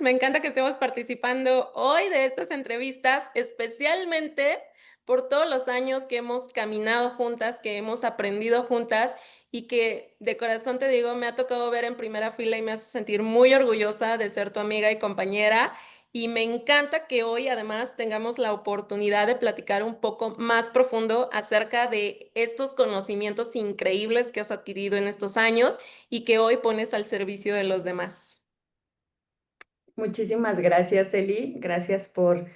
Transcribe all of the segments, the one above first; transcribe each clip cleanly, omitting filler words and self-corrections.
Me encanta que estemos participando hoy de estas entrevistas, especialmente por todos los años que hemos caminado juntas, que hemos aprendido juntas y que de corazón te digo, me ha tocado ver en primera fila y me hace sentir muy orgullosa de ser tu amiga y compañera. Y me encanta que hoy además tengamos la oportunidad de platicar un poco más profundo acerca de estos conocimientos increíbles que has adquirido en estos años y que hoy pones al servicio de los demás. Muchísimas gracias, Eli. Gracias por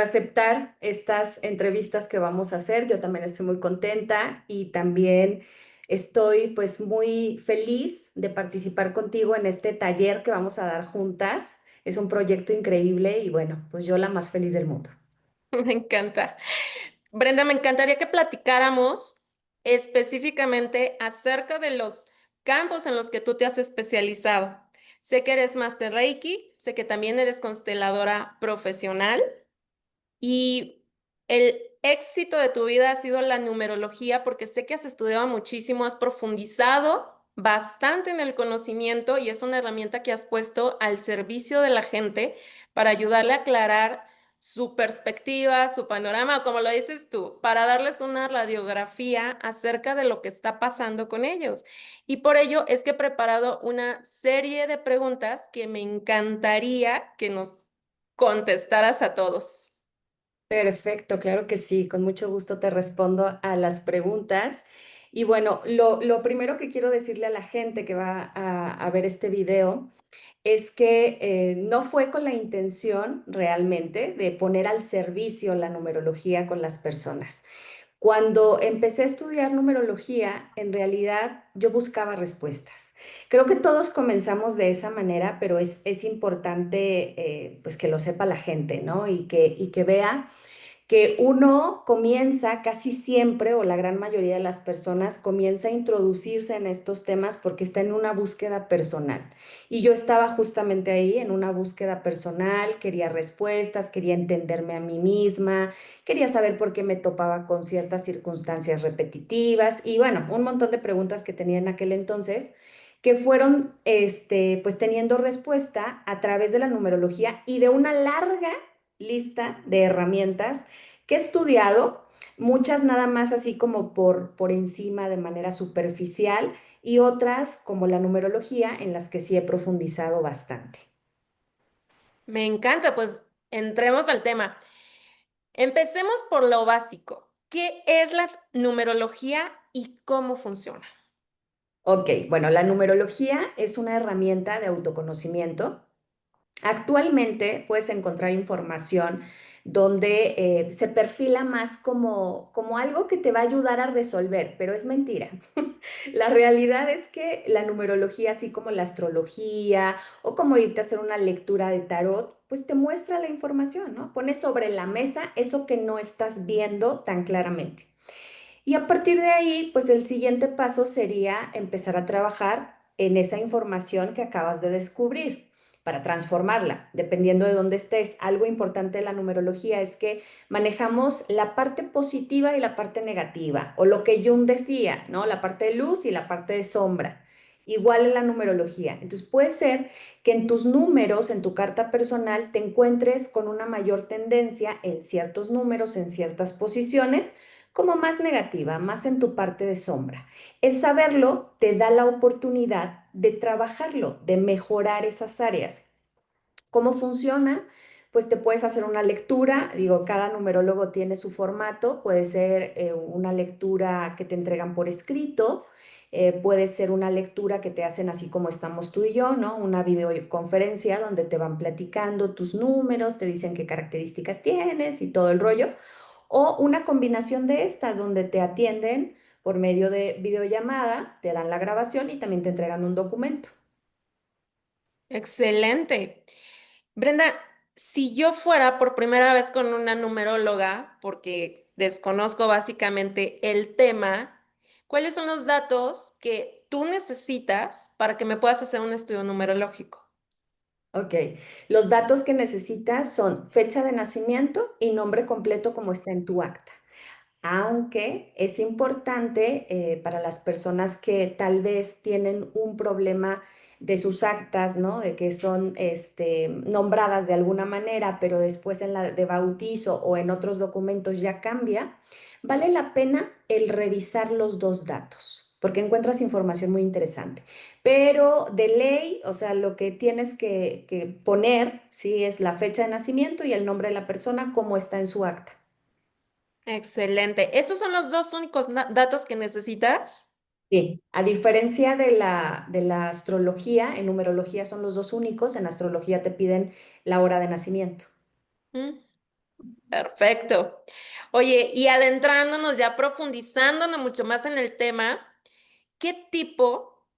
aceptar estas entrevistas que vamos a hacer. Yo también estoy muy contenta y también estoy pues muy feliz de participar contigo en este taller que vamos a dar juntas. Es un proyecto increíble y bueno, pues yo la más feliz del mundo. Me encanta. Brenda, me encantaría que platicáramos específicamente acerca de los campos en los que tú te has especializado. Sé que eres Master Reiki, sé que también eres consteladora profesional y el éxito de tu vida ha sido la numerología porque sé que has estudiado muchísimo, has profundizado bastante en el conocimiento y es una herramienta que has puesto al servicio de la gente para ayudarle a aclarar su perspectiva, su panorama, o como lo dices tú, para darles una radiografía acerca de lo que está pasando con ellos. Y por ello es que he preparado una serie de preguntas que me encantaría que nos contestaras a todos. Perfecto, claro que sí, con mucho gusto te respondo a las preguntas. Y bueno, lo primero que quiero decirle a la gente que va a ver este video es que no fue con la intención realmente de poner al servicio la numerología con las personas. Cuando empecé a estudiar numerología, en realidad yo buscaba respuestas. Creo que todos comenzamos de esa manera, pero es importante pues que lo sepa la gente, ¿no? Y que vea que uno comienza casi siempre, o la gran mayoría de las personas, comienza a introducirse en estos temas porque está en una búsqueda personal. Y yo estaba justamente ahí en una búsqueda personal, quería respuestas, quería entenderme a mí misma, quería saber por qué me topaba con ciertas circunstancias repetitivas y bueno, un montón de preguntas que tenía en aquel entonces que fueron pues teniendo respuesta a través de la numerología y de una larga lista de herramientas que he estudiado, muchas nada más así como por encima de manera superficial y otras como la numerología en las que sí he profundizado bastante. Me encanta, pues entremos al tema. Empecemos por lo básico. ¿Qué es la numerología y cómo funciona? Ok, bueno, la numerología es una herramienta de autoconocimiento. Actualmente puedes encontrar información donde se perfila más como algo que te va a ayudar a resolver, pero es mentira. La realidad es que la numerología, así como la astrología o como irte a hacer una lectura de tarot, pues te muestra la información, ¿no? Pones sobre la mesa eso que no estás viendo tan claramente. Y a partir de ahí, pues el siguiente paso sería empezar a trabajar en esa información que acabas de descubrir para transformarla, dependiendo de dónde estés. Algo importante de la numerología es que manejamos la parte positiva y la parte negativa, o lo que Jung decía, ¿no? La parte de luz y la parte de sombra. Igual en la numerología. Entonces puede ser que en tus números, en tu carta personal, te encuentres con una mayor tendencia en ciertos números, en ciertas posiciones, como más negativa, más en tu parte de sombra. El saberlo te da la oportunidad de trabajarlo, de mejorar esas áreas. ¿Cómo funciona? Pues te puedes hacer una lectura, digo, cada numerólogo tiene su formato, puede ser una lectura que te entregan por escrito, puede ser una lectura que te hacen así como estamos tú y yo, ¿no? Una videoconferencia donde te van platicando tus números, te dicen qué características tienes y todo el rollo, o una combinación de estas donde te atienden por medio de videollamada, te dan la grabación y también te entregan un documento. Excelente. Brenda, si yo fuera por primera vez con una numeróloga, porque desconozco básicamente el tema, ¿cuáles son los datos que tú necesitas para que me puedas hacer un estudio numerológico? Ok, los datos que necesitas son fecha de nacimiento y nombre completo como está en tu acta. Aunque es importante para las personas que tal vez tienen un problema de sus actas, ¿no? De que son nombradas de alguna manera, pero después en la de bautizo o en otros documentos ya cambia, vale la pena el revisar los dos datos, porque encuentras información muy interesante. Pero de ley, o sea, lo que tienes que poner, sí, es la fecha de nacimiento y el nombre de la persona, como está en su acta. Excelente. ¿Esos son los dos únicos datos que necesitas? Sí, a diferencia de la astrología, en numerología son los dos únicos, en astrología te piden la hora de nacimiento. Mm, perfecto. Oye, y adentrándonos ya, profundizándonos mucho más en el tema, ¿qué tipo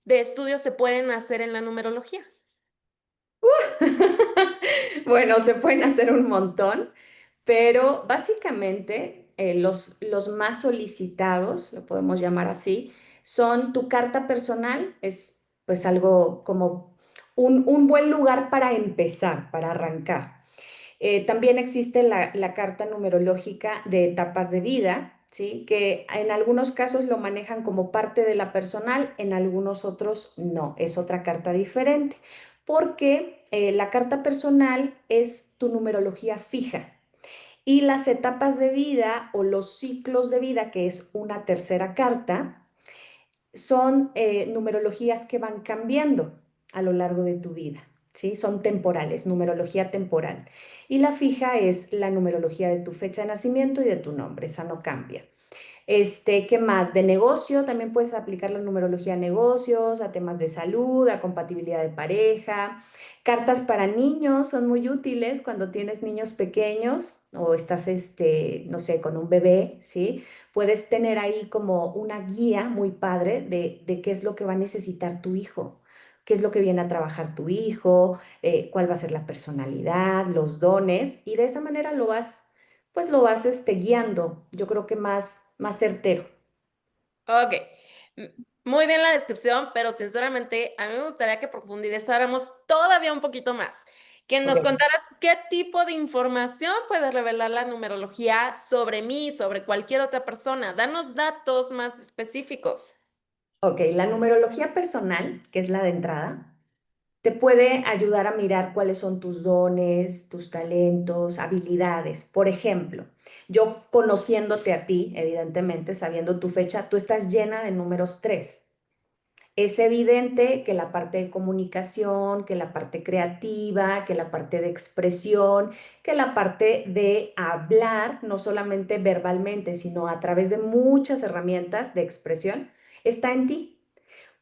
de estudios se pueden hacer en la numerología? Bueno, se pueden hacer un montón, pero básicamente los más solicitados, lo podemos llamar así, son tu carta personal, es pues algo como un buen lugar para empezar, para arrancar. También existe la carta numerológica de etapas de vida, ¿sí? Que en algunos casos lo manejan como parte de la personal, en algunos otros no, es otra carta diferente, porque la carta personal es tu numerología fija y las etapas de vida o los ciclos de vida, que es una tercera carta, son numerologías que van cambiando a lo largo de tu vida, ¿sí? Son temporales, numerología temporal. Y la fija es la numerología de tu fecha de nacimiento y de tu nombre, esa no cambia. ¿Qué más? De negocio, también puedes aplicar la numerología a negocios, a temas de salud, a compatibilidad de pareja. Cartas para niños son muy útiles cuando tienes niños pequeños o estás, no sé, con un bebé, ¿sí? Puedes tener ahí como una guía muy padre de qué es lo que va a necesitar tu hijo, qué es lo que viene a trabajar tu hijo, cuál va a ser la personalidad, los dones, y de esa manera pues lo vas guiando, yo creo que más certero. Ok, m- muy bien la descripción, pero sinceramente a mí me gustaría que profundizáramos todavía un poquito más, que nos Ok, contaras qué tipo de información puede revelar la numerología sobre mí, sobre cualquier otra persona. Danos datos más específicos. ok, la numerología personal, que es la de entrada, te puede ayudar a mirar cuáles son tus dones, tus talentos, habilidades. Por ejemplo, yo conociéndote a ti, evidentemente, sabiendo tu fecha, tú estás llena de números 3. Es evidente que la parte de comunicación, que la parte creativa, que la parte de expresión, que la parte de hablar, no solamente verbalmente, sino a través de muchas herramientas de expresión, está en ti.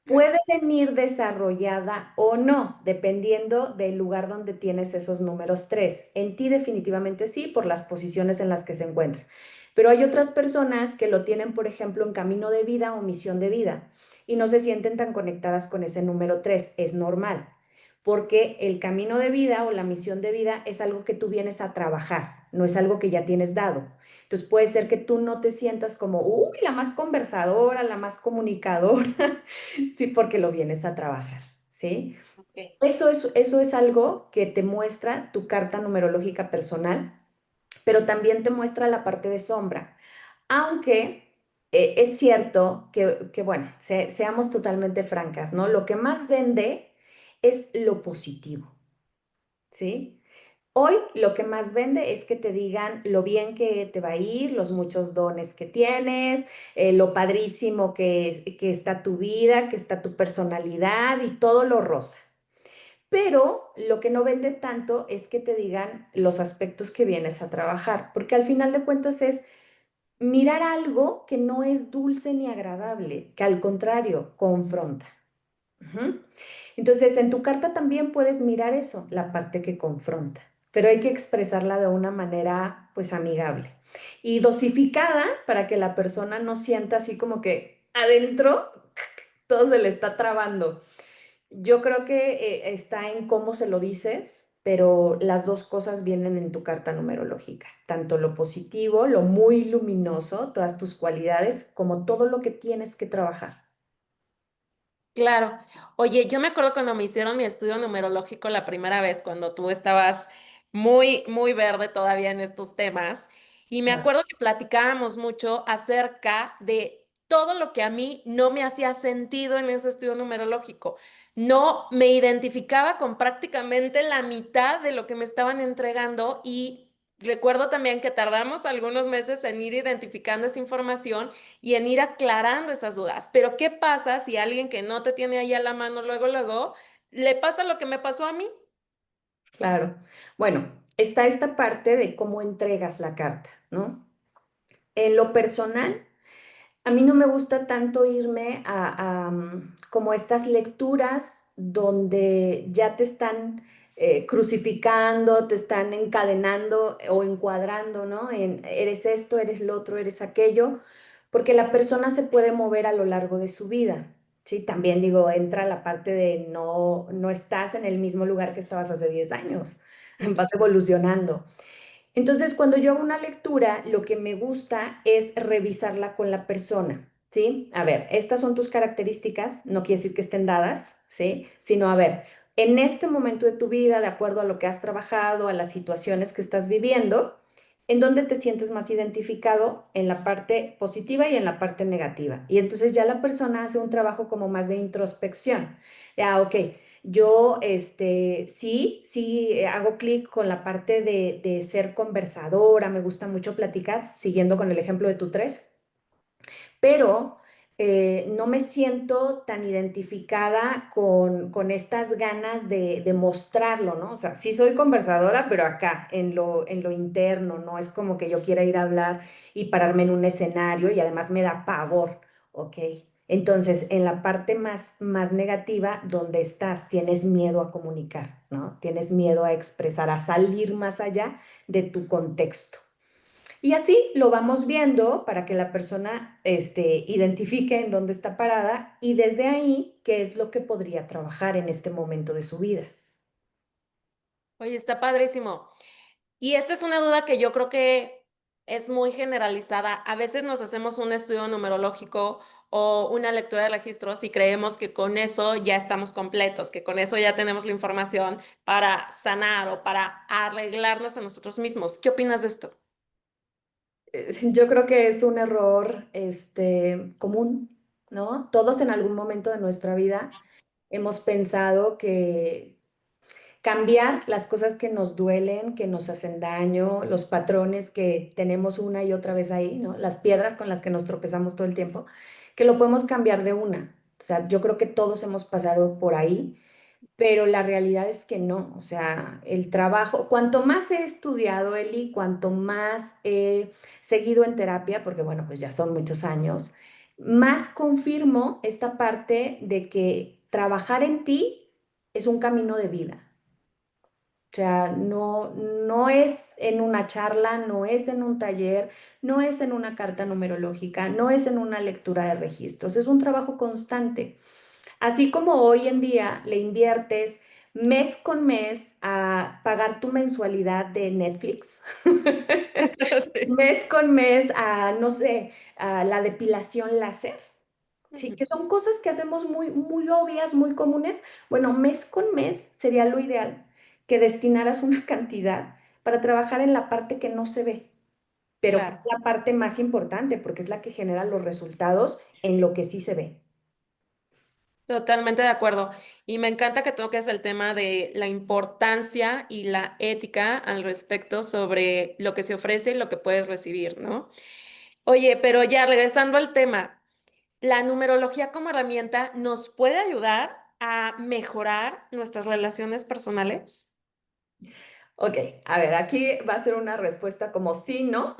Puede venir desarrollada o no, dependiendo del lugar donde tienes esos números 3. En ti definitivamente sí, por las posiciones en las que se encuentra. Pero hay otras personas que lo tienen, por ejemplo, en camino de vida o misión de vida y no se sienten tan conectadas con ese número 3. Es normal, porque el camino de vida o la misión de vida es algo que tú vienes a trabajar, no es algo que ya tienes dado. Entonces puede ser que tú no te sientas como, uy, la más conversadora, la más comunicadora. Sí, porque lo vienes a trabajar, ¿sí? Ok. Eso es algo que te muestra tu carta numerológica personal, pero también te muestra la parte de sombra. Aunque es cierto que bueno, seamos totalmente francas, ¿no? Lo que más vende es lo positivo, ¿sí? Hoy lo que más vende es que te digan lo bien que te va a ir, los muchos dones que tienes, lo padrísimo que está tu vida, que está tu personalidad y todo lo rosa. Pero lo que no vende tanto es que te digan los aspectos que vienes a trabajar, porque al final de cuentas es mirar algo que no es dulce ni agradable, que al contrario, confronta. Ujú. Entonces, en tu carta también puedes mirar eso, la parte que confronta, pero hay que expresarla de una manera, pues, amigable y dosificada para que la persona no sienta así como que adentro todo se le está trabando. Yo creo que está en cómo se lo dices, pero las dos cosas vienen en tu carta numerológica, tanto lo positivo, lo muy luminoso, todas tus cualidades, como todo lo que tienes que trabajar. Claro. Oye, yo me acuerdo cuando me hicieron mi estudio numerológico la primera vez, cuando tú estabas muy, muy verde todavía en estos temas, y me Claro. acuerdo que platicábamos mucho acerca de todo lo que a mí no me hacía sentido en ese estudio numerológico. no me identificaba con prácticamente la mitad de lo que me estaban entregando y recuerdo también que tardamos algunos meses en ir identificando esa información y en ir aclarando esas dudas. Pero ¿qué pasa si alguien que no te tiene ahí a la mano luego, le pasa lo que me pasó a mí? Claro. Bueno, está esta parte de cómo entregas la carta, ¿no? En lo personal, a mí no me gusta tanto irme a como estas lecturas donde ya te están crucificando, te están encadenando o encuadrando, ¿no? En eres esto, eres lo otro, eres aquello, porque la persona se puede mover a lo largo de su vida, ¿sí? También digo, entra la parte de no estás en el mismo lugar que estabas hace 10 años, vas evolucionando. Entonces, cuando yo hago una lectura, lo que me gusta es revisarla con la persona, ¿sí? A ver, estas son tus características, no quiere decir que estén dadas, ¿sí? Sino, a ver, en este momento de tu vida, de acuerdo a lo que has trabajado, a las situaciones que estás viviendo, ¿en dónde te sientes más identificado? En la parte positiva y en la parte negativa. Y entonces ya la persona hace un trabajo como más de introspección. Ya, ok. Yo, sí, hago clic con la parte de ser conversadora, me gusta mucho platicar, siguiendo con el ejemplo de tu tres, pero no me siento tan identificada con estas ganas de mostrarlo, ¿no? O sea, sí soy conversadora, pero acá, en lo interno, no es como que yo quiera ir a hablar y pararme en un escenario y además me da pavor, ¿ok? Entonces, en la parte más negativa, donde estás, tienes miedo a comunicar, ¿no? Tienes miedo a expresar, a salir más allá de tu contexto. Y así lo vamos viendo para que la persona identifique en dónde está parada y desde ahí qué es lo que podría trabajar en este momento de su vida. Oye, está padrísimo. Y esta es una duda que yo creo que es muy generalizada. A veces nos hacemos un estudio numerológico o una lectura de registros y creemos que con eso ya estamos completos, que con eso ya tenemos la información para sanar o para arreglarnos a nosotros mismos. ¿Qué opinas de esto? Yo creo que es un error común, ¿no? Todos en algún momento de nuestra vida hemos pensado que cambiar las cosas que nos duelen, que nos hacen daño, los patrones que tenemos una y otra vez ahí, ¿no? Las piedras con las que nos tropezamos todo el tiempo, que lo podemos cambiar de una. O sea, yo creo que todos hemos pasado por ahí, pero la realidad es que no. O sea, el trabajo, cuanto más he estudiado, Eli, cuanto más he seguido en terapia, porque bueno, pues ya son muchos años, más confirmo esta parte de que trabajar en ti es un camino de vida. O sea, no es en una charla, no es en un taller, no es en una carta numerológica, no es en una lectura de registros, es un trabajo constante. Así como hoy en día le inviertes mes con mes a pagar tu mensualidad de Netflix, Sí. mes con mes a, no sé, a la depilación láser. Sí, que son cosas que hacemos muy obvias, muy comunes. Bueno, mes con mes sería lo ideal que destinaras una cantidad para trabajar en la parte que no se ve, pero que es Claro, la parte más importante porque es la que genera los resultados en lo que sí se ve. totalmente de acuerdo. Y me encanta que toques el tema de la importancia y la ética al respecto sobre lo que se ofrece y lo que puedes recibir, ¿no? Oye, pero ya regresando al tema. La numerología como herramienta nos puede ayudar a mejorar nuestras relaciones personales. Ok, a ver, aquí va a ser una respuesta como sí, ¿no?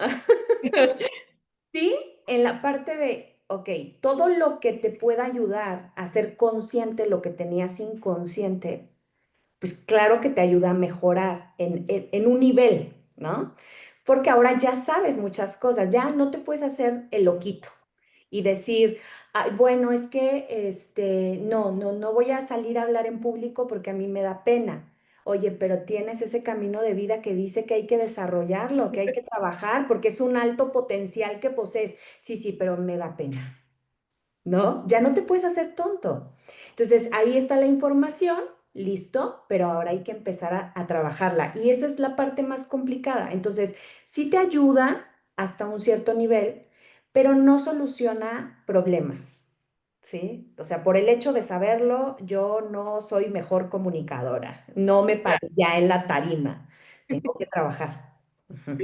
Sí, en la parte de, ok, todo lo que te pueda ayudar a ser consciente lo que tenías inconsciente, pues claro que te ayuda a mejorar en un nivel, ¿no? Porque ahora ya sabes muchas cosas, ya no te puedes hacer el loquito y decir, "Ay, bueno, es que no voy a salir a hablar en público porque a mí me da pena. Oye, pero tienes ese camino de vida que dice que hay que desarrollarlo, que hay que trabajar, porque es un alto potencial que posees. Sí, sí, pero me da pena. ¿No? Ya no te puedes hacer tonto. Entonces, ahí está la información, listo, pero ahora hay que empezar a trabajarla. Y esa es la parte más complicada. Entonces, sí te ayuda hasta un cierto nivel, pero no soluciona problemas. ¿sí? O sea, por el hecho de saberlo, yo no soy mejor comunicadora, no me paro ya en la tarima, tengo que trabajar. Ujú.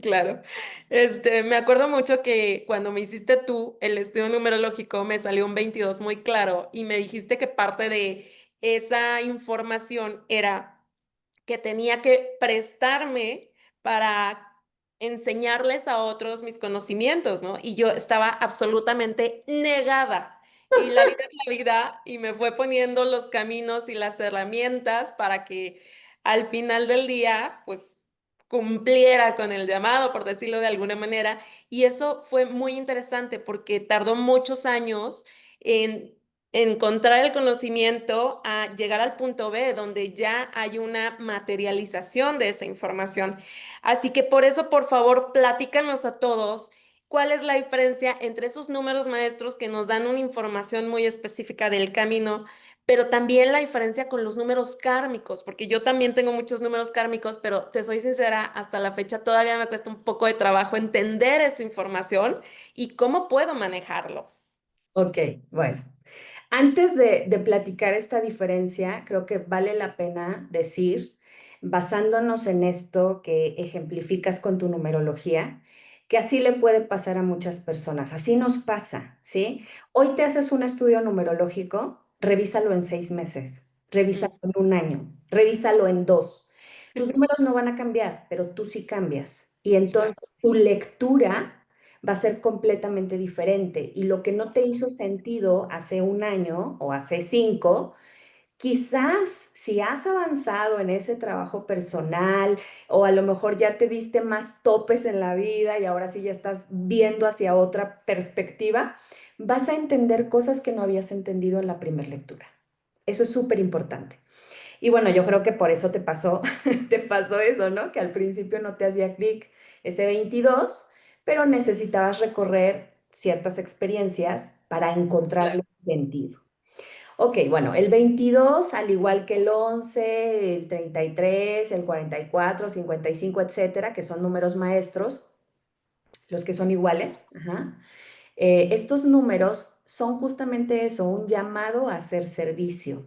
Claro. Me acuerdo mucho que cuando me hiciste tú el estudio numerológico me salió un 22 muy claro y me dijiste que parte de esa información era que tenía que prestarme para enseñarles a otros mis conocimientos, ¿no? Y yo estaba absolutamente negada. Y la vida es la vida y me fue poniendo los caminos y las herramientas para que al final del día, pues cumpliera con el llamado, por decirlo de alguna manera. Y eso fue muy interesante porque tardó muchos años en encontrar el conocimiento a llegar al punto B, donde ya hay una materialización de esa información. Así que por eso, por favor, platícanos a todos cuál es la diferencia entre esos números maestros que nos dan una información muy específica del camino, pero también la diferencia con los números kármicos, porque yo también tengo muchos números kármicos, pero te soy sincera, hasta la fecha todavía me cuesta un poco de trabajo entender esa información y cómo puedo manejarlo. Ok, bueno. Antes de platicar esta diferencia, creo que vale la pena decir, basándonos en esto que ejemplificas con tu numerología, que así le puede pasar a muchas personas. Así nos pasa, ¿sí? Hoy te haces un estudio numerológico, revísalo en 6 meses, revísalo Mm. en un año, revísalo en 2. Tus números no van a cambiar, pero tú sí cambias. Y Claro. entonces tu lectura va a ser completamente diferente. Y lo que no te hizo sentido hace un año o hace 5, quizás si has avanzado en ese trabajo personal o a lo mejor ya te diste más topes en la vida y ahora sí ya estás viendo hacia otra perspectiva, vas a entender cosas que no habías entendido en la primera lectura. Eso es súper importante. Y bueno, yo creo que por eso te pasó, te pasó eso, ¿no? Que al principio no te hacía clic ese 22, pero necesitabas recorrer ciertas experiencias para encontrarle Claro. sentido. Ok, bueno, el 22, al igual que el 11, el 33, el 44, 55, etcétera, que son números maestros, los que son iguales, ajá, estos números son justamente eso, un llamado a hacer servicio.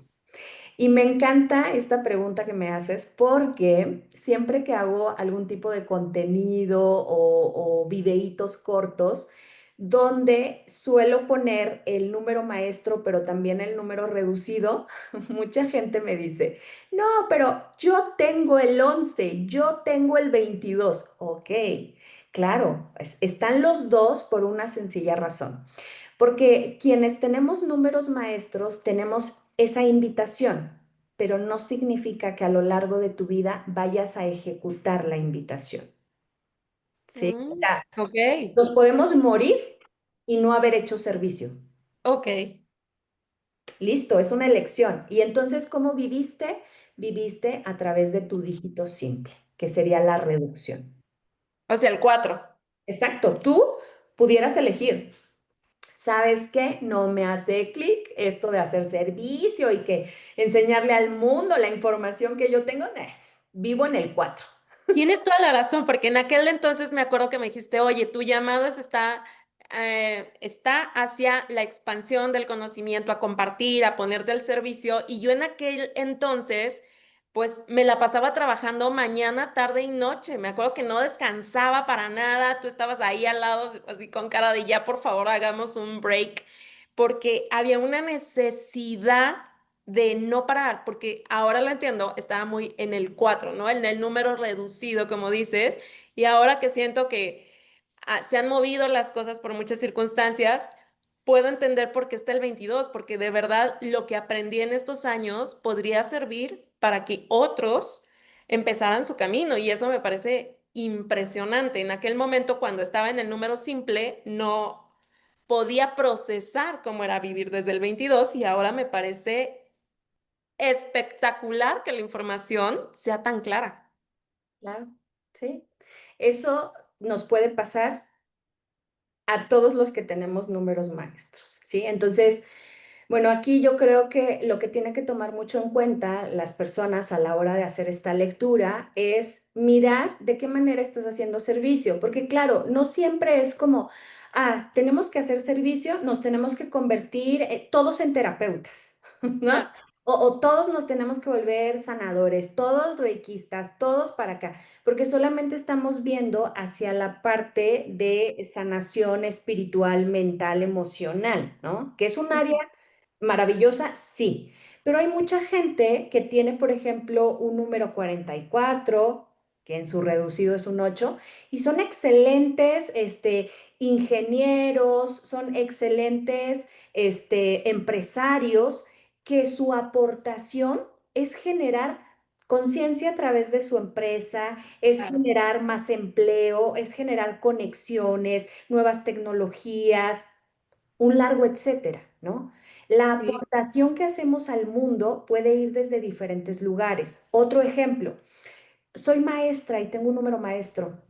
Y me encanta esta pregunta que me haces porque siempre que hago algún tipo de contenido o videitos cortos, donde suelo poner el número maestro, pero también el número reducido, mucha gente me dice, no, pero yo tengo el 11, yo tengo el 22. Ok, claro, están los dos por una sencilla razón. Porque quienes tenemos números maestros tenemos esa invitación, pero no significa que a lo largo de tu vida vayas a ejecutar la invitación, ¿sí? O Mm, sea, ok, nos podemos morir y no haber hecho servicio. ok. Listo, es una elección. Y entonces, ¿cómo viviste? Viviste a través de tu dígito simple, que sería la reducción. O sea, el 4. Exacto, tú pudieras elegir. ¿Sabes qué? No me hace clic esto de hacer servicio y que enseñarle al mundo la información que yo tengo. Vivo en el 4. Tienes toda la razón, porque en aquel entonces me acuerdo que me dijiste, oye, tu llamado está hacia la expansión del conocimiento, a compartir, a ponerte al servicio, y yo en aquel entonces, pues me la pasaba trabajando mañana, tarde y noche. Me acuerdo que no descansaba para nada, tú estabas ahí al lado, así con cara de ya, por favor, hagamos un break, porque había una necesidad de no parar, porque ahora lo entiendo, estaba muy en el 4, ¿no? En el número reducido, como dices, y ahora que siento que se han movido las cosas por muchas circunstancias, puedo entender por qué está el 22, porque de verdad lo que aprendí en estos años podría servir para que otros empezaran su camino, y eso me parece impresionante. En aquel momento, cuando estaba en el número simple, no podía procesar cómo era vivir desde el 22 y ahora me parece espectacular que la información sea tan clara. Claro, sí. Eso nos puede pasar a todos los que tenemos números maestros, ¿sí? Entonces, bueno, aquí yo creo que lo que tiene que tomar mucho en cuenta las personas a la hora de hacer esta lectura es mirar de qué manera estás haciendo servicio, porque claro, no siempre es como, tenemos que hacer servicio, nos tenemos que convertir todos en terapeutas, ¿no? Claro. O todos nos tenemos que volver sanadores, todos reikistas, todos para acá, porque solamente estamos viendo hacia la parte de sanación espiritual, mental, emocional, ¿no? Que es un área Ujú. maravillosa, sí, pero hay mucha gente que tiene, por ejemplo, un número 44, que en su reducido es un 8, y son excelentes, ingenieros, son excelentes, empresarios, que su aportación es generar conciencia a través de su empresa, es Claro. generar más empleo, es generar conexiones, nuevas tecnologías, un largo etcétera, ¿no? La Sí, aportación que hacemos al mundo puede ir desde diferentes lugares. Otro ejemplo, soy maestra y tengo un número maestro.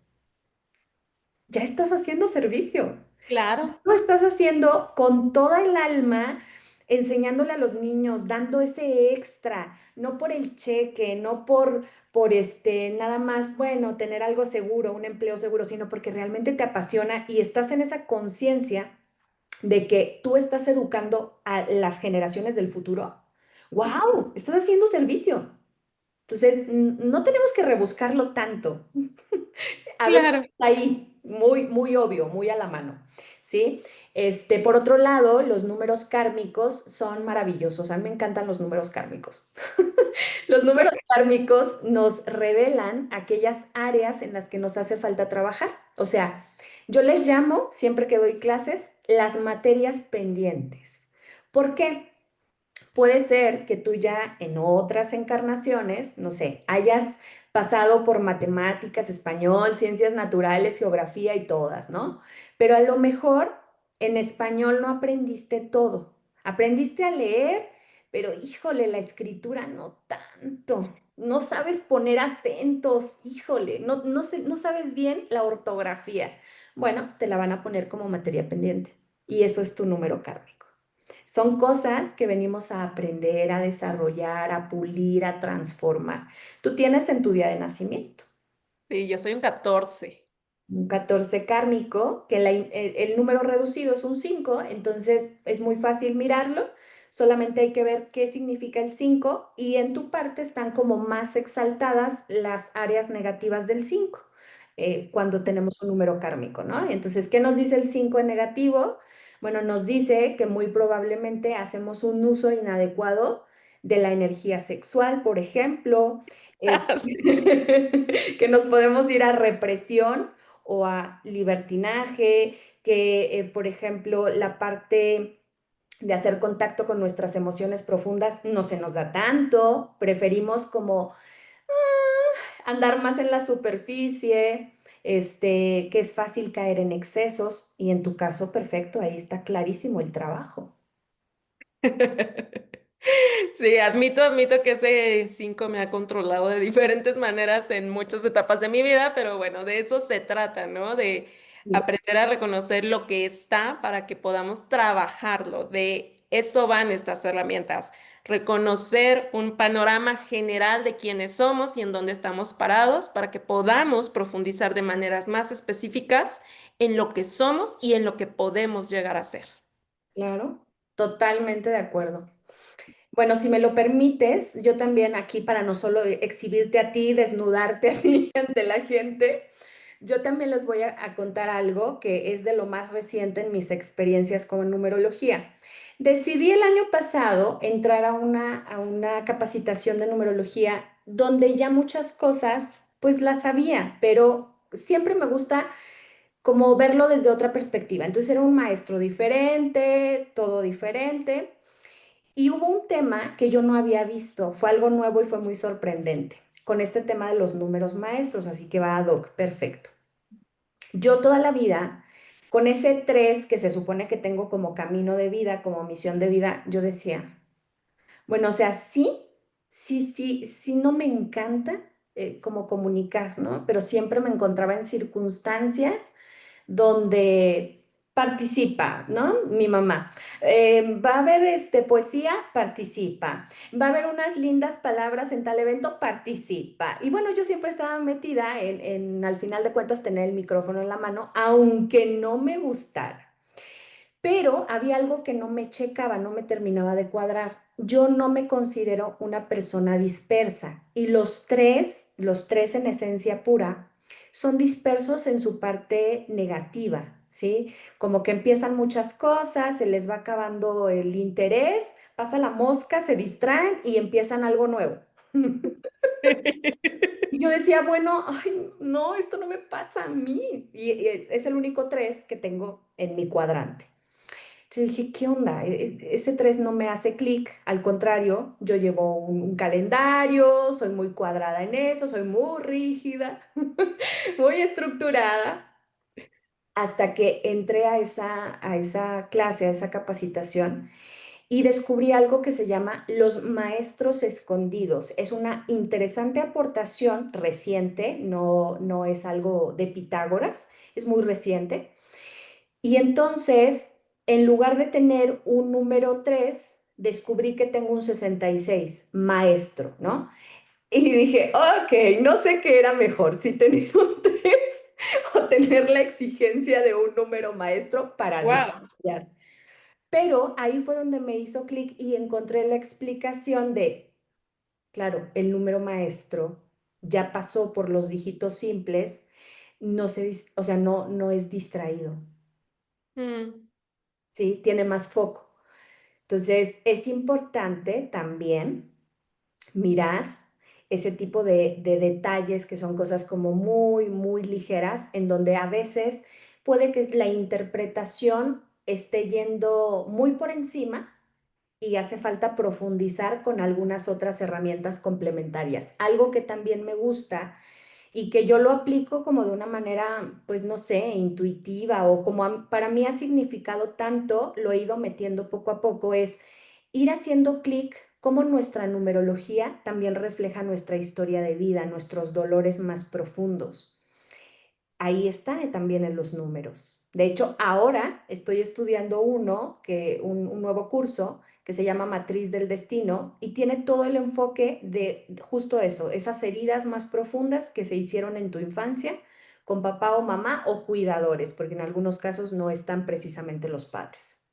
Ya estás haciendo servicio. claro. Lo estás haciendo con toda el alma, enseñándole a los niños, dando ese extra, no por el cheque, no por nada más, bueno, tener algo seguro, un empleo seguro, sino porque realmente te apasiona y estás en esa conciencia de que tú estás educando a las generaciones del futuro. Ujú. ¡Wow! Estás haciendo servicio. Entonces, no tenemos que rebuscarlo tanto. A veces Claro. está ahí, muy, muy obvio, muy a la mano, ¿sí? Por otro lado, los números kármicos son maravillosos. A mí me encantan los números kármicos. Los números kármicos nos revelan aquellas áreas en las que nos hace falta trabajar. O sea, yo les llamo, siempre que doy clases, las materias pendientes. ¿Por qué? Puede ser que tú ya en otras encarnaciones, no sé, hayas pasado por matemáticas, español, ciencias naturales, geografía y todas, ¿no? Pero a lo mejor en español no aprendiste todo. Aprendiste a leer, pero híjole, la escritura no tanto. No sabes poner acentos, híjole, no sabes bien la ortografía. Bueno, te la van a poner como materia pendiente y eso es tu número kármico. Son cosas que venimos a aprender, a desarrollar, a pulir, a transformar. Tú tienes en tu día de nacimiento Sí, yo soy un 14. un 14 kármico, que el número reducido es un 5, entonces es muy fácil mirarlo. Solamente hay que ver qué significa el 5 y en tu parte están como más exaltadas las áreas negativas del 5 cuando tenemos un número kármico, ¿no? Entonces, ¿qué nos dice el 5 en negativo? Bueno, nos dice que muy probablemente hacemos un uso inadecuado de la energía sexual, por ejemplo, es Sí. que nos podemos ir a represión o a libertinaje, que por ejemplo la parte de hacer contacto con nuestras emociones profundas no se nos da tanto, preferimos como andar más en la superficie, que es fácil caer en excesos y en tu caso, perfecto, ahí está clarísimo el trabajo. Sí, admito que ese 5 me ha controlado de diferentes maneras en muchas etapas de mi vida, pero bueno, de eso se trata, ¿no? De Sí, aprender a reconocer lo que está para que podamos trabajarlo. De eso van estas herramientas. Reconocer un panorama general de quiénes somos y en dónde estamos parados para que podamos profundizar de maneras más específicas en lo que somos y en lo que podemos llegar a ser. claro, totalmente de acuerdo. Bueno, si me lo permites, yo también aquí para no solo exhibirte a ti, desnudarte a ti ante la gente, yo también les voy a contar algo que es de lo más reciente en mis experiencias con numerología. Decidí el año pasado entrar a una capacitación de numerología donde ya muchas cosas pues las sabía, pero siempre me gusta como verlo desde otra perspectiva. Entonces era un maestro diferente, todo diferente. Y hubo un tema que yo no había visto, fue algo nuevo y fue muy sorprendente, con este tema de los números maestros, así que va ad hoc, perfecto. Yo toda la vida, con ese 3 que se supone que tengo como camino de vida, como misión de vida, yo decía, bueno, o sea, sí, sí, no me encanta como comunicar, ¿no? Pero siempre me encontraba en circunstancias donde participa, ¿no? Mi mamá. Va a haber poesía, participa. Va a haber unas lindas palabras en tal evento, participa. Y bueno, yo siempre estaba metida al final de cuentas, tener el micrófono en la mano, aunque no me gustara. Pero había algo que no me checaba, no me terminaba de cuadrar. Yo no me considero una persona dispersa y los tres en esencia pura, son dispersos en su parte negativa, ¿sí? Como que empiezan muchas cosas, se les va acabando el interés, pasa la mosca, se distraen y empiezan algo nuevo. Y yo decía, bueno, ay, no, esto no me pasa a mí. Y es el único tres que tengo en mi cuadrante. Yo dije, ¿qué onda? Este 3 no me hace clic, al contrario, yo llevo un calendario, soy muy cuadrada en eso, soy muy rígida, muy estructurada, hasta que entré a esa clase, a esa capacitación y descubrí algo que se llama los maestros escondidos. Es una interesante aportación reciente, no es algo de Pitágoras, es muy reciente y entonces, en lugar de tener un número 3 descubrí que tengo un 66 maestro, ¿no? Y dije, ok, no sé qué era mejor, si tener un 3 o tener la exigencia de un número maestro para Wow. desarrollar. Pero ahí fue donde me hizo clic y encontré la explicación de, claro, el número maestro ya pasó por los dígitos simples, o sea, no es distraído. Mm, ¿Sí? Tiene más foco. Entonces, es importante también mirar ese tipo de detalles que son cosas como muy, muy ligeras, en donde a veces puede que la interpretación esté yendo muy por encima y hace falta profundizar con algunas otras herramientas complementarias. Algo que también me gusta y que yo lo aplico como de una manera, pues no sé, intuitiva o como para mí ha significado tanto, lo he ido metiendo poco a poco, es ir haciendo clic cómo nuestra numerología también refleja nuestra historia de vida, nuestros dolores más profundos. Ahí está también en los números. De hecho, ahora estoy estudiando un nuevo curso que se llama Matriz del Destino y tiene todo el enfoque de justo eso, esas heridas más profundas que se hicieron en tu infancia con papá o mamá o cuidadores, porque en algunos casos no están precisamente los padres.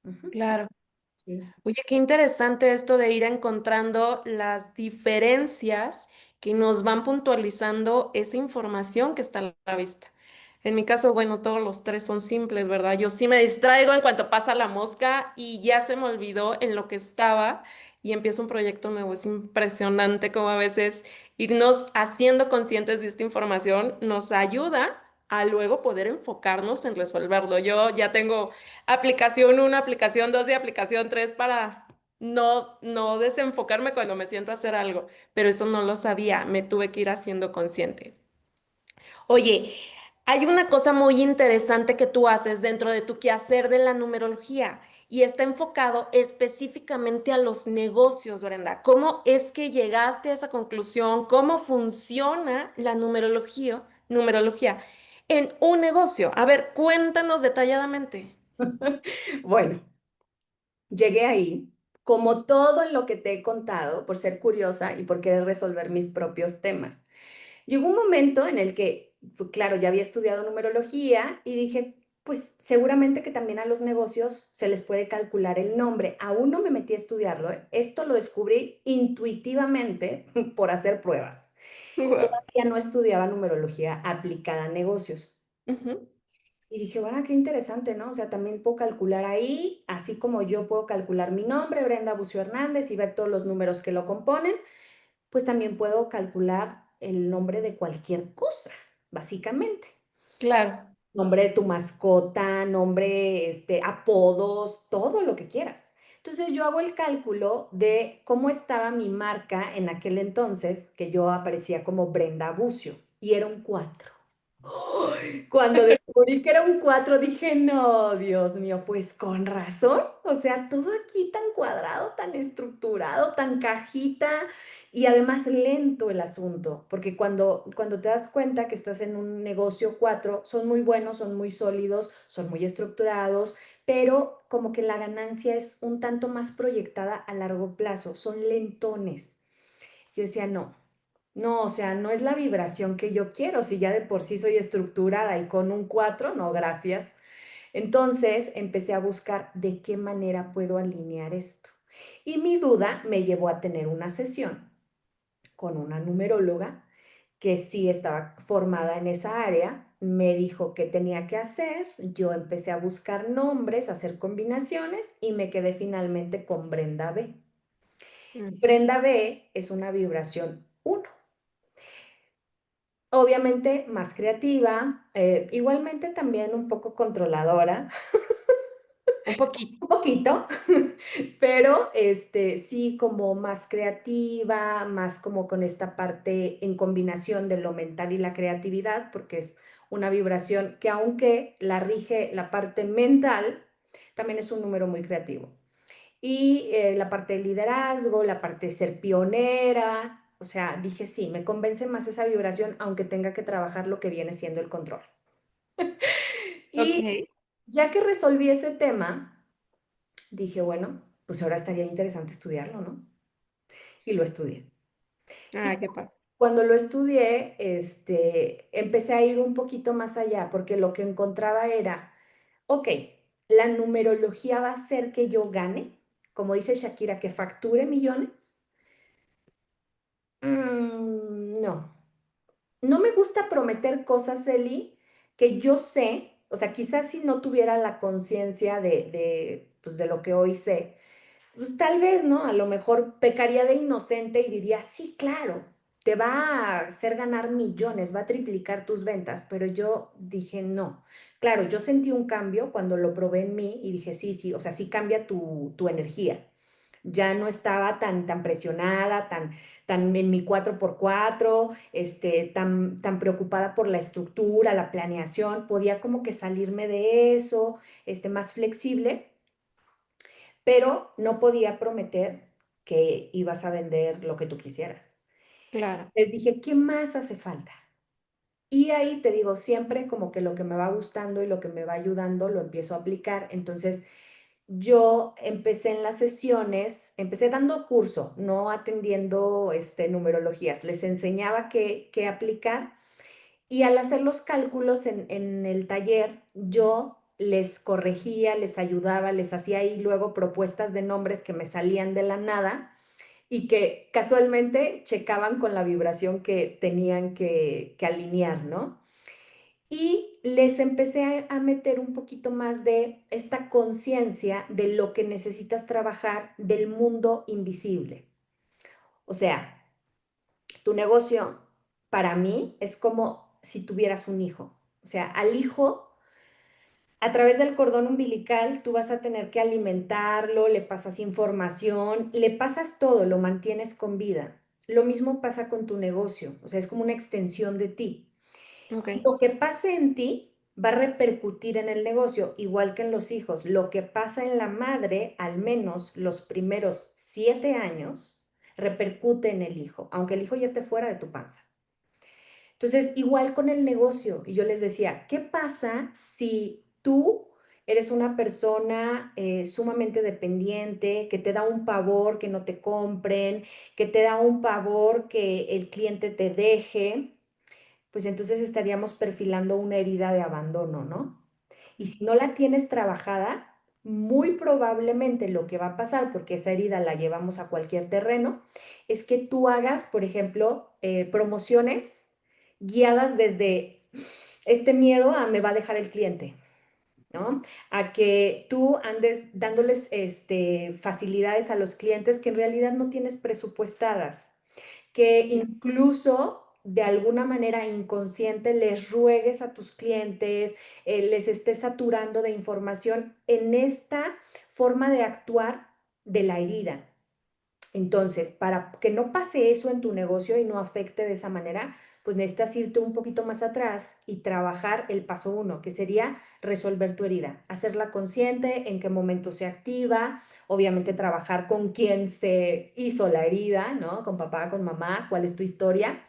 Ujú, claro. sí. Oye, qué interesante esto de ir encontrando las diferencias que nos van puntualizando esa información que está a la vista. En mi caso, bueno, todos los tres son simples, ¿verdad? Yo sí me distraigo en cuanto pasa la mosca y ya se me olvidó en lo que estaba y empiezo un proyecto nuevo. Es impresionante cómo a veces irnos haciendo conscientes de esta información nos ayuda a luego poder enfocarnos en resolverlo. Yo ya tengo aplicación uno, aplicación 2 y aplicación 3 para no desenfocarme cuando me siento a hacer algo, pero eso no lo sabía, me tuve que ir haciendo consciente. Oye, hay una cosa muy interesante que tú haces dentro de tu quehacer de la numerología y está enfocado específicamente a los negocios, Brenda. ¿Cómo es que llegaste a esa conclusión? ¿Cómo funciona la numerología en un negocio? A ver, cuéntanos detalladamente. Bueno, llegué ahí, como todo en lo que te he contado, por ser curiosa y por querer resolver mis propios temas. Llegó un momento en el que, pues, claro, ya había estudiado numerología y dije, pues seguramente que también a los negocios se les puede calcular el nombre. Aún no me metí a estudiarlo, ¿eh? Esto lo descubrí intuitivamente por hacer pruebas. Wow. Todavía no estudiaba numerología aplicada a negocios. Ujú. Y dije, bueno, qué interesante, ¿no? O sea, también puedo calcular ahí, así como yo puedo calcular mi nombre, Brenda Bucio Hernández, y ver todos los números que lo componen, pues también puedo calcular el nombre de cualquier cosa, básicamente. Claro, Nombre de tu mascota, nombre, apodos, todo lo que quieras. Entonces yo hago el cálculo de cómo estaba mi marca en aquel entonces, que yo aparecía como Brenda Bucio, y era un 4. ¡Ay! Cuando descubrí que era un 4 dije, no, Dios mío, pues con razón. O sea, todo aquí tan cuadrado, tan estructurado, tan cajita y además lento el asunto, porque cuando te das cuenta que estás en un negocio 4 son muy buenos, son muy sólidos, son muy estructurados, pero como que la ganancia es un tanto más proyectada a largo plazo, son lentones. Yo decía, no, no, o sea, no es la vibración que yo quiero, si ya de por sí soy estructurada y con un 4 no, gracias. Entonces empecé a buscar de qué manera puedo alinear esto. Y mi duda me llevó a tener una sesión con una numeróloga que sí estaba formada en esa área, me dijo qué tenía que hacer, yo empecé a buscar nombres, a hacer combinaciones y me quedé finalmente con Brenda B. Mm. Brenda B es una vibración 1. Obviamente más creativa, igualmente también un poco controladora, Un poquito. un poquito, pero sí como más creativa, más como con esta parte en combinación de lo mental y la creatividad, porque es una vibración que aunque la rige la parte mental, también es un número muy creativo. Y la parte de liderazgo, la parte de ser pionera, o sea, dije, sí, me convence más esa vibración, aunque tenga que trabajar lo que viene siendo el control. Y Ok. ya que resolví ese tema, dije, bueno, pues ahora estaría interesante estudiarlo, ¿no? Y lo estudié. Ah, Y qué padre. cuando lo estudié, empecé a ir un poquito más allá, porque lo que encontraba era, ok, la numerología va a hacer que yo gane, como dice Shakira, que facture millones. No, no me gusta prometer cosas, Eli, que yo sé, o sea, quizás si no tuviera la conciencia pues, de lo que hoy sé, pues tal vez, ¿no? A lo mejor pecaría de inocente y diría, sí, claro, te va a hacer ganar millones, va a triplicar tus ventas, pero yo dije, no. Claro, yo sentí un cambio cuando lo probé en mí y dije, sí, sí, o sea, sí cambia tu energía. Ya no estaba tan presionada, tan en mi 4x4, tan preocupada por la estructura, la planeación, podía como que salirme de eso, más flexible, pero no podía prometer que ibas a vender lo que tú quisieras. Claro. Les dije, ¿qué más hace falta? Y ahí te digo, siempre como que lo que me va gustando y lo que me va ayudando lo empiezo a aplicar. Entonces, yo empecé en las sesiones, empecé dando curso, no atendiendo numerologías. Les enseñaba qué aplicar y al hacer los cálculos en el taller, yo les corregía, les ayudaba, les hacía ahí luego propuestas de nombres que me salían de la nada y que casualmente checaban con la vibración que tenían que alinear, ¿no? Y les empecé a meter un poquito más de esta conciencia de lo que necesitas trabajar del mundo invisible. O sea, tu negocio para mí es como si tuvieras un hijo. O sea, al hijo, a través del cordón umbilical, tú vas a tener que alimentarlo, le pasas información, le pasas todo, lo mantienes con vida. Lo mismo pasa con tu negocio, o sea, es como una extensión de ti. Ok. Lo que pase en ti va a repercutir en el negocio, igual que en los hijos. Lo que pasa en la madre, al menos los primeros 7 años, repercute en el hijo, aunque el hijo ya esté fuera de tu panza. Entonces, igual con el negocio. Y yo les decía, ¿qué pasa si tú eres una persona sumamente dependiente, que te da un pavor que no te compren, que te da un pavor que el cliente te deje? Pues entonces estaríamos perfilando una herida de abandono, ¿no? Y si no la tienes trabajada, muy probablemente lo que va a pasar, porque esa herida la llevamos a cualquier terreno, es que tú hagas, por ejemplo, promociones guiadas desde este miedo a me va a dejar el cliente, ¿no? A que tú andes dándoles facilidades a los clientes que en realidad no tienes presupuestadas, que incluso de alguna manera inconsciente les ruegues a tus clientes, les estés saturando de información en esta forma de actuar de la herida. Entonces, para que no pase eso en tu negocio y no afecte de esa manera, pues necesitas irte un poquito más atrás y trabajar el paso uno, que sería resolver tu herida, hacerla consciente, en qué momento se activa, obviamente trabajar con quién se hizo la herida, ¿no? Con papá, con mamá, cuál es tu historia.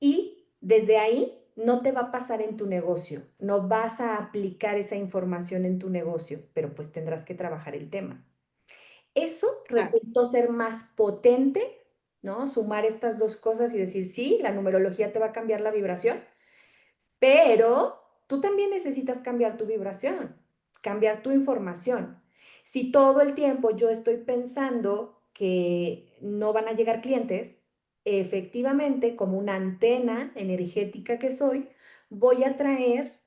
Y desde ahí no te va a pasar en tu negocio, no vas a aplicar esa información en tu negocio, pero pues tendrás que trabajar el tema. Eso Claro. resultó ser más potente, ¿no? Sumar estas dos cosas y decir, sí, la numerología te va a cambiar la vibración, pero tú también necesitas cambiar tu vibración, cambiar tu información. Si todo el tiempo yo estoy pensando que no van a llegar clientes, efectivamente, como una antena energética que soy, voy a traer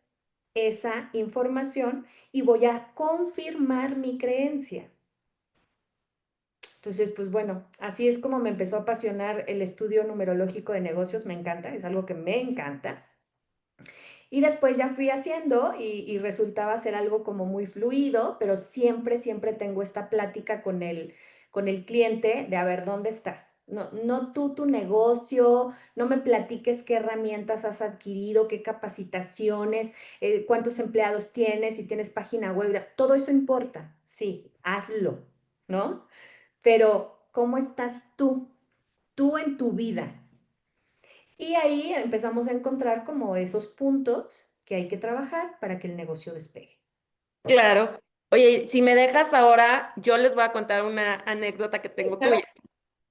esa información y voy a confirmar mi creencia. Entonces, pues bueno, así es como me empezó a apasionar el estudio numerológico de negocios, me encanta, es algo que me encanta. Y después ya fui haciendo y resultaba ser algo como muy fluido, pero siempre, siempre tengo esta plática con el cliente de a ver dónde estás. No, no tú, tu negocio, no me platiques qué herramientas has adquirido, qué capacitaciones, cuántos empleados tienes, si tienes página web, todo eso importa, sí, hazlo, ¿no? Pero ¿cómo estás tú? Tú en tu vida. Y ahí empezamos a encontrar como esos puntos que hay que trabajar para que el negocio despegue. Claro. Oye, si me dejas ahora, yo les voy a contar una anécdota que Sí, tengo tuya. claro.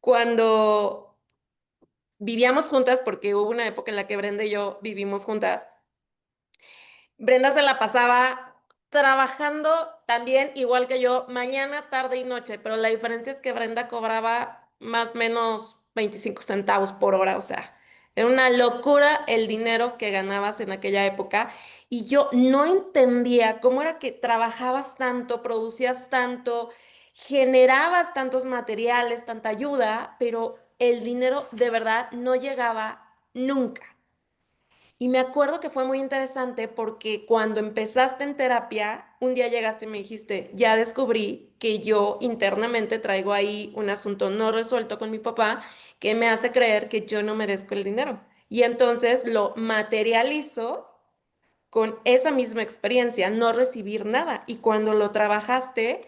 Cuando vivíamos juntas, porque hubo una época en la que Brenda y yo vivimos juntas, Brenda se la pasaba trabajando también igual que yo, mañana, tarde y noche, pero la diferencia es que Brenda cobraba más o menos 25 centavos por hora, o sea, era una locura el dinero que ganabas en aquella época y yo no entendía cómo era que trabajabas tanto, producías tanto, generabas tantos materiales, tanta ayuda, pero el dinero de verdad no llegaba nunca. Y me acuerdo que fue muy interesante porque cuando empezaste en terapia, un día llegaste y me dijiste, ya descubrí que yo internamente traigo ahí un asunto no resuelto con mi papá que me hace creer que yo no merezco el dinero. Y entonces lo materializo con esa misma experiencia, no recibir nada. Y cuando lo trabajaste,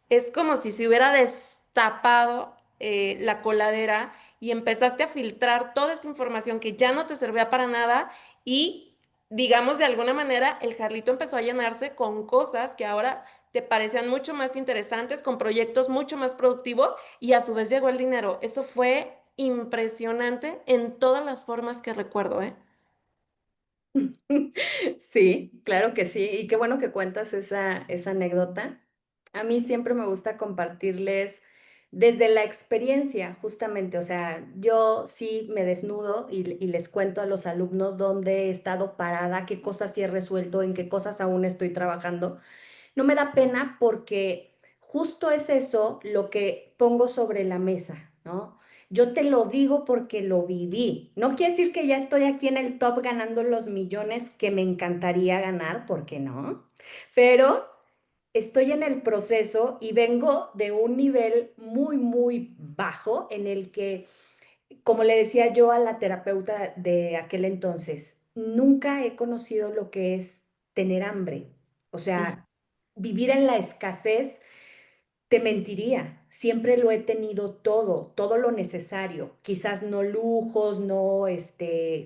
es como si se hubiera destapado la coladera y empezaste a filtrar toda esa información que ya no te servía para nada y, digamos, de alguna manera, el jarlito empezó a llenarse con cosas que ahora te parecían mucho más interesantes, con proyectos mucho más productivos y a su vez llegó el dinero. Eso fue impresionante en todas las formas que recuerdo, ¿eh? Sí, claro que sí. Y qué bueno que cuentas esa anécdota. A mí siempre me gusta compartirles desde la experiencia, justamente. O sea, yo sí me desnudo y les cuento a los alumnos dónde he estado parada, qué cosas sí he resuelto, en qué cosas aún estoy trabajando. No me da pena porque justo es eso lo que pongo sobre la mesa, ¿no? Yo te lo digo porque lo viví. No quiere decir que ya estoy aquí en el top ganando los millones que me encantaría ganar, ¿por qué no? Pero estoy en el proceso y vengo de un nivel muy, muy bajo en el que, como le decía yo a la terapeuta de aquel entonces, nunca he conocido lo que es tener hambre. O Mm. sea, vivir en la escasez, te mentiría. Siempre lo he tenido todo, todo lo necesario. Quizás no lujos, no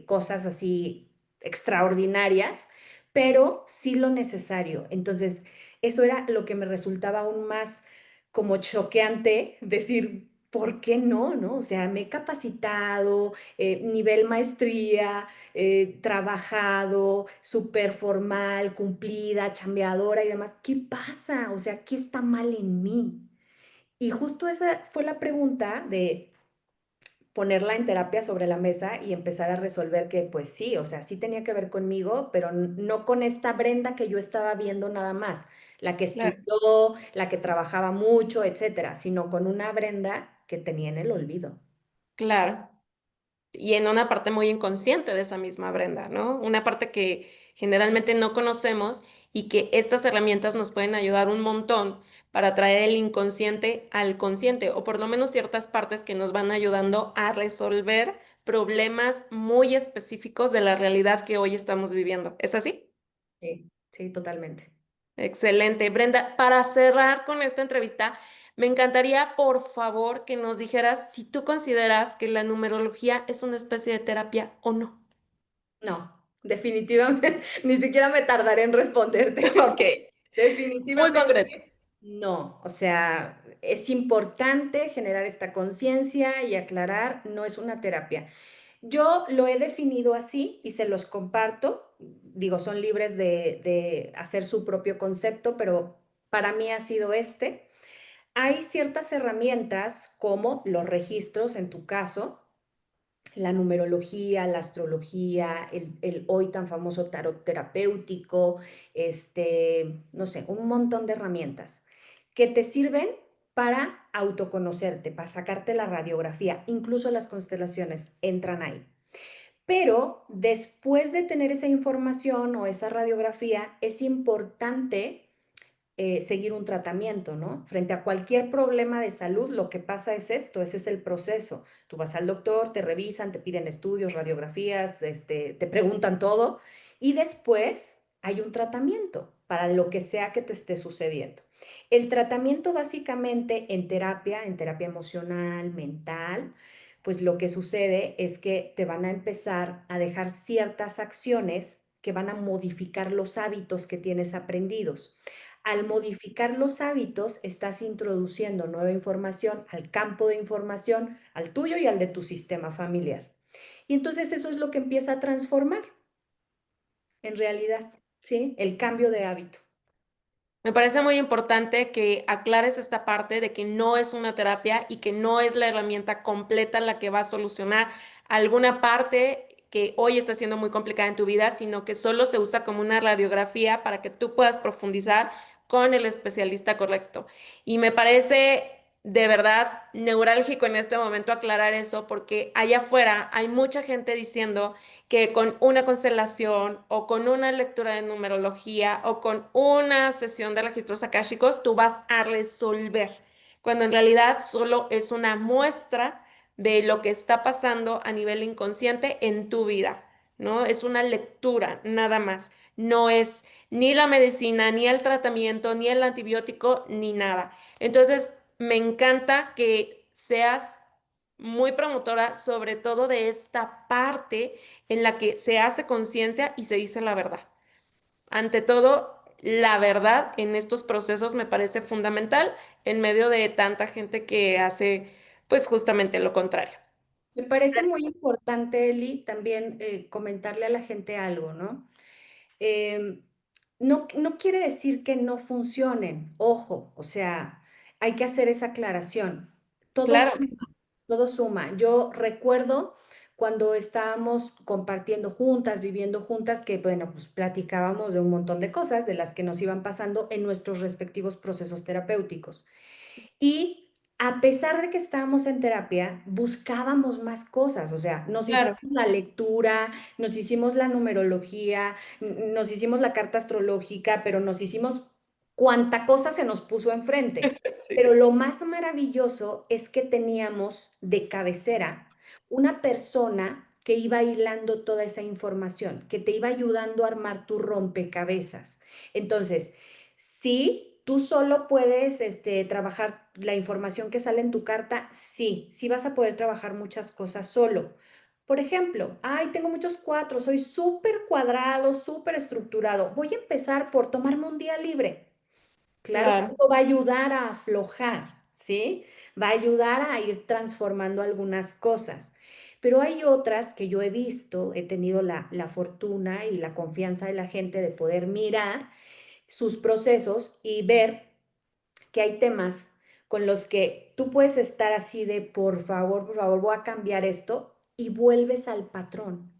cosas así extraordinarias, pero sí lo necesario. Entonces, eso era lo que me resultaba aún más como choqueante, decir, ¿por qué no? ¿No? O sea, me he capacitado, nivel maestría, trabajado, súper formal, cumplida, chambeadora y demás. ¿Qué pasa? O sea, ¿qué está mal en mí? Y justo esa fue la pregunta de ponerla en terapia sobre la mesa y empezar a resolver que, pues sí, o sea, sí tenía que ver conmigo, pero no con esta Brenda que yo estaba viendo nada más, la que Claro. estudió, la que trabajaba mucho, etcétera, sino con una Brenda que tenía en el olvido. Claro. y en una parte muy inconsciente de esa misma Brenda, ¿no? Una parte que generalmente no conocemos y que estas herramientas nos pueden ayudar un montón para traer el inconsciente al consciente, o por lo menos ciertas partes que nos van ayudando a resolver problemas muy específicos de la realidad que hoy estamos viviendo. ¿Es así? Sí, sí, totalmente. Excelente. Brenda, para cerrar con esta entrevista, me encantaría, por favor, que nos dijeras si tú consideras que la numerología es una especie de terapia o no. No, definitivamente, ni siquiera me tardaré en responderte. Ok, muy concreto. Definitivamente no. O sea, es importante generar esta conciencia y aclarar, no es una terapia. Yo lo he definido así y se los comparto. Digo, son libres de hacer su propio concepto, pero para mí ha sido este. Hay ciertas herramientas como los registros, en tu caso, la numerología, la astrología, el hoy tan famoso tarot terapéutico, no sé, un montón de herramientas que te sirven para autoconocerte, para sacarte la radiografía, incluso las constelaciones entran ahí. Pero después de tener esa información o esa radiografía, es importante seguir un tratamiento, ¿no? Frente a cualquier problema de salud, lo que pasa es esto, ese es el proceso. Tú vas al doctor, te revisan, te piden estudios, radiografías, te preguntan todo y después hay un tratamiento para lo que sea que te esté sucediendo. El tratamiento básicamente en terapia emocional, mental, pues lo que sucede es que te van a empezar a dejar ciertas acciones que van a modificar los hábitos que tienes aprendidos. Al modificar los hábitos, estás introduciendo nueva información al campo de información, al tuyo y al de tu sistema familiar. Y entonces eso es lo que empieza a transformar en realidad, ¿sí? El cambio de hábito. Me parece muy importante que aclares esta parte de que no es una terapia y que no es la herramienta completa la que va a solucionar alguna parte que hoy está siendo muy complicada en tu vida, sino que solo se usa como una radiografía para que tú puedas profundizar con el especialista correcto. Y me parece de verdad neurálgico en este momento aclarar eso porque allá afuera hay mucha gente diciendo que con una constelación o con una lectura de numerología o con una sesión de registros akáshicos, tú vas a resolver, cuando en realidad solo es una muestra de lo que está pasando a nivel inconsciente en tu vida, ¿no? Es una lectura, nada más. No es ni la medicina, ni el tratamiento, ni el antibiótico, ni nada. Entonces, me encanta que seas muy promotora, sobre todo de esta parte en la que se hace conciencia y se dice la verdad. Ante todo, la verdad en estos procesos me parece fundamental en medio de tanta gente que hace, pues justamente lo contrario. Me parece muy importante, Eli, también comentarle a la gente algo, ¿no? Em, no, no quiere decir que no funcionen, ojo, o sea, hay que hacer esa aclaración. Todo Claro, suma, todo suma. Yo recuerdo cuando estábamos compartiendo juntas, viviendo juntas, que bueno, pues platicábamos de un montón de cosas de las que nos iban pasando en nuestros respectivos procesos terapéuticos. Y a pesar de que estábamos en terapia, buscábamos más cosas, o sea, nos hicimos claro. la lectura, nos hicimos la numerología, nos hicimos la carta astrológica, pero nos hicimos cuanta cosa se nos puso enfrente. Sí. Pero lo más maravilloso es que teníamos de cabecera una persona que iba hilando toda esa información, que te iba ayudando a armar tu rompecabezas. Entonces, sí, tú solo puedes trabajar la información que sale en tu carta, sí, sí vas a poder trabajar muchas cosas solo. Por ejemplo, ay, tengo muchos cuatro, soy súper cuadrado, súper estructurado. Voy a empezar por tomarme un día libre. Claro que Claro, eso va a ayudar a aflojar, ¿sí? Va a ayudar a ir transformando algunas cosas. Pero hay otras que yo he visto, he tenido la fortuna y la confianza de la gente de poder mirar sus procesos y ver que hay temas con los que tú puedes estar así de, por favor, voy a cambiar esto y vuelves al patrón.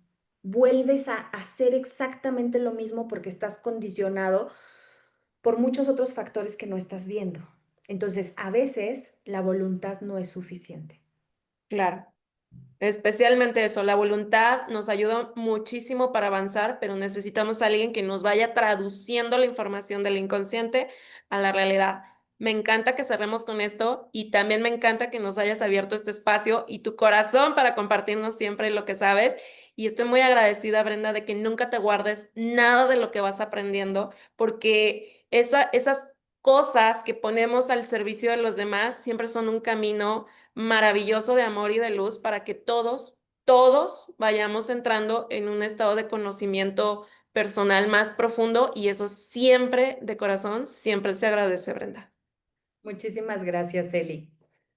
Vuelves a hacer exactamente lo mismo porque estás condicionado por muchos otros factores que no estás viendo. Entonces, a veces la voluntad no es suficiente. claro. Especialmente eso, la voluntad nos ayuda muchísimo para avanzar, pero necesitamos a alguien que nos vaya traduciendo la información del inconsciente a la realidad. Me encanta que cerremos con esto y también me encanta que nos hayas abierto este espacio y tu corazón para compartirnos siempre lo que sabes. Y estoy muy agradecida, Brenda, de que nunca te guardes nada de lo que vas aprendiendo, porque esas cosas que ponemos al servicio de los demás siempre son un camino maravilloso de amor y de luz para que todos vayamos entrando en un estado de conocimiento personal más profundo y eso siempre de corazón, siempre se agradece, Brenda. Muchísimas gracias, Eli.